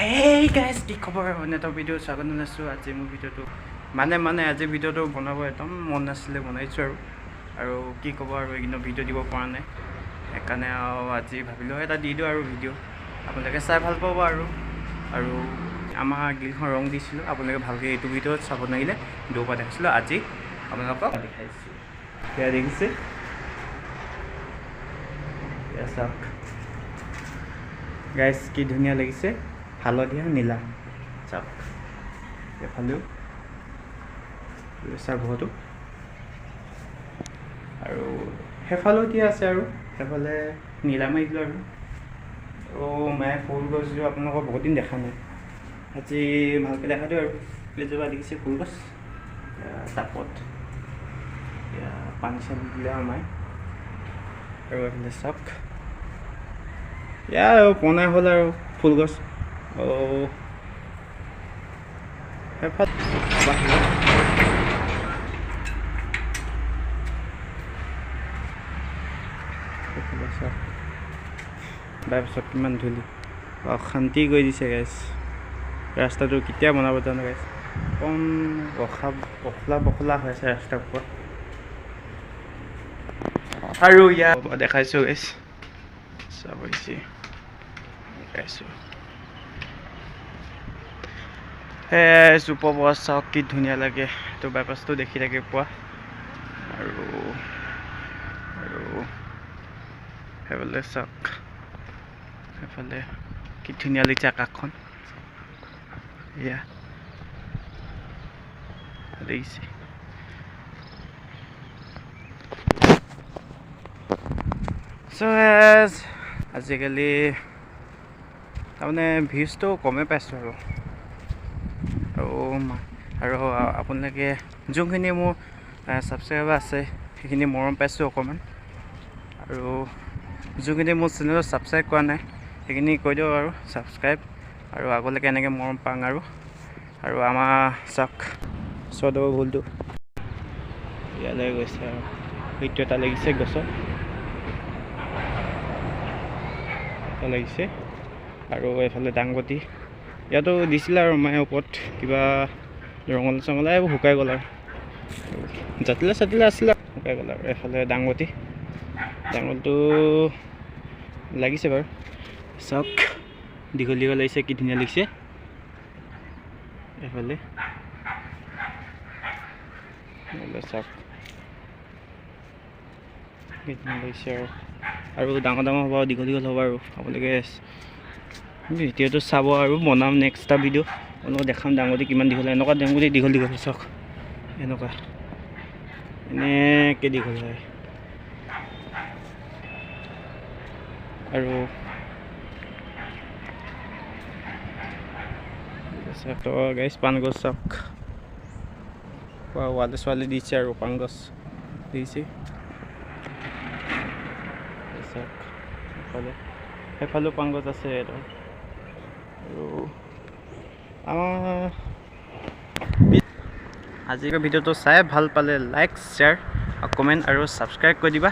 Hey guys, কি খবৰ? এটা ভিডিঅ' স্বাগতম জনাইছোঁ। আজি মোৰ ভিডিঅ'টো আজি ভিডিঅ'টো বনাব একদম মন নাছিলে, বনাইছোঁ আৰু কি ক'ব আৰু এইকেইদিন ভিডিঅ' দিব পৰা নাই, সেইকাৰণে আজি ভাবিলোঁ এটা দি দিওঁ আৰু ভিডিঅ' আপোনালোকে চাই ভাল পাব আৰু আমাৰ গ্ৰিলখন ৰং দিছিলোঁ, আপোনালোকে ভালকৈ এইটো ভিডিঅ'ত চাব নোৱাৰিলে দূৰৰ পৰা দেখিছিলোঁ, আজি আপোনালোকক দেখাইছোঁ। সেয়া দেখিছে, চাওক গাইজ কি ধুনীয়া লাগিছে, হালধীয়া নীলা। চাওক এফালেও চাওক বহুতো, আৰু সেইফালেও দিয়া আছে আৰু সেইফালে নীলা মাৰি দিলোঁ আৰু মায়ে ফুল গছযোৰ আপোনালোকক বহুত দিন দেখা নাই, আজি ভালকৈ দেখা দিওঁ আৰু এজোপা দেখিছে ফুল গছ টাপত পানী চানী দিলে মায়ে। আৰু এইফালে চাওক আৰু বনাই হ'ল আৰু ফুল গছ তাৰপিছত কিমান ধূলি অশান্তি কৰি দিছে গাইছ। ৰাস্তাটো কেতিয়া বনাব জানো গাইছ, কম বখলা হৈ আছে ৰাস্তাৰ ওপৰত। আৰু ইয়াত দেখাইছোঁ গাইছ, চাব হৈছে দেখাইছোঁ চুপাৰ পৰা চাওক কি ধুনীয়া লাগে, তো বাইপাছটো দেখি থাকে পোৱা আৰু সেইফালে চাওক, সেইফালে কি ধুনীয়া লাগিছে আকাশখন, এয়া দেখিছে। আজিকালি তাৰমানে ভিউজটো কমেই পাইছোঁ আৰু আপোনালোকে যোনখিনি মোৰ ছাবস্ক্ৰাইবাৰ আছে সেইখিনি মৰম পাইছোঁ অকণমান, আৰু যোনখিনি মোৰ চেনেলত ছাবস্ক্ৰাইব কৰা নাই সেইখিনি কৈ দিওঁ আৰু ছাবস্ক্ৰাইব, আৰু আগলৈকে এনেকৈ মৰম পাওঁ আৰু আমাৰ চাওক চদৰ ভুলটো ইয়ালৈ গৈছে আৰু সেইটো এটা লাগিছে গছত লাগিছে, আৰু এইফালে দাংবটি ইয়াতো দিছিলে আৰু মায়ে ওপৰত কিবা ৰঙালা চঙলা এইবোৰ শুকাই গ'ল আৰু জাতিলা চাতিলা আছিলে শুকাই গ'ল, আৰু এইফালে দাংবটিটো লাগিছে বাৰু চাওক দীঘল লাগিছে, কি ধুনীয়া লাগিছে। এইফালে চাওক কি ধুনীয়া লাগিছে আৰু ডাঙৰ হ'ব, দীঘল হ'ব আৰু আপোনালোকে ভিডিঅ'টো চাব আৰু বনাম নেক্সট এটা ভিডিঅ' আপোনালোকক দেখাম দাংবটি কিমান দীঘল হয়। এনেকুৱা দাংবটি দীঘল চাওক, এনেকৈ দীঘল হয়। আৰু তো গাইছ পাণ গছ চাওক, ৱালে চোৱালে দিছে আৰু পাণ গছ দিছে চাওক, সেইফালেও পাণ গছ আছে এটা। আৰু আমাৰ আজিৰ ভিডিঅ'টো চাই ভাল পালে লাইক শ্বেয়াৰ কমেণ্ট আৰু ছাবস্ক্ৰাইব কৰি দিবা।